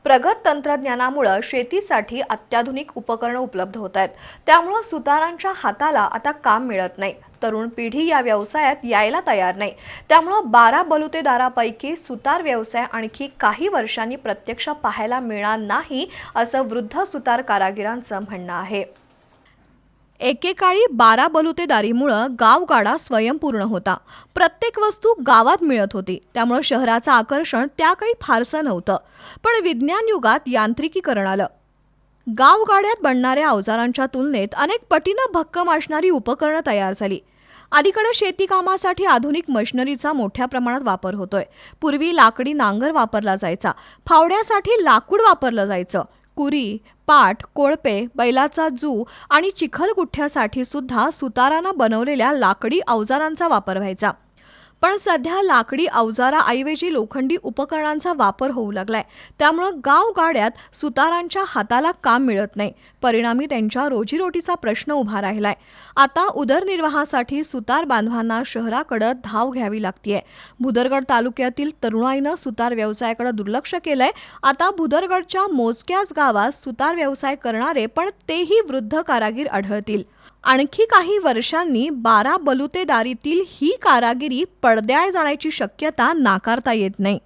प्रगत तंत्रज्ञानामुळे शेतीसाठी अत्याधुनिक उपकरणं उपलब्ध होत आहेत। त्यामुळे सुतारांच्या हाताला आता काम मिळत नाही। तरुण पिढी या व्यवसायात यायला तयार नाही। त्यामुळे 12 बलुतेदारापैकी सुतार व्यवसाय आणखी काही वर्षांनी प्रत्यक्ष पाहायला मिळणार नाही, असं वृद्ध सुतार कारागिरांचं म्हणणं आहे। एकेकाळी 12 बलुतेदारीमुळे गावगाडा स्वयंपूर्ण होता। प्रत्येक वस्तू गावात मिळत होती, त्यामुळे शहराचं आकर्षण त्या काळी फारसं नव्हतं। पण विज्ञान युगात यांत्रिकीकरण आलं। गावगाड्यात बनणाऱ्या अवजारांच्या तुलनेत अनेक पटीनं भक्कम असणारी उपकरणं तयार झाली। अलीकडे शेती कामासाठी आधुनिक मशिनरीचा मोठ्या प्रमाणात वापर होतोय। पूर्वी लाकडी नांगर वापरला जायचा, फावड्यासाठी लाकूड वापरलं जायचं। कुरी, पाट, कोळपे, बैलाचा जू आणि चिखलगुठ्यासाठी सुद्धा सुतारानं बनवलेल्या लाकडी अवजारांचा वापर व्हायचा। पण सध्या लाकडी अवजाराऐवजी लोखंडी उपकरणांचा वापर होऊ लागलाय। त्यामुळे गावगाड्यात सुतारांच्या हाताला काम मिळत नाही। परिणामी त्यांच्या रोजीरोटीचा प्रश्न उभा राहिलाय। आता उदरनिर्वाहासाठी सुतार बांधवांना शहराकडे धाव घ्यावी लागतेय। भुदरगड तालुक्यातील तरुणाईनं सुतार व्यवसायाकडे दुर्लक्ष केलंय। आता भुदरगडच्या मोजक्याच गावात सुतार व्यवसाय करणारे पण तेही वृद्ध कारागीर आढळतील। आणखी काही वर्षांनी 12 बलुतेदारीतील ही कारागिरी पडद्याआड जाण्याची शक्यता नाकारता येत नाही।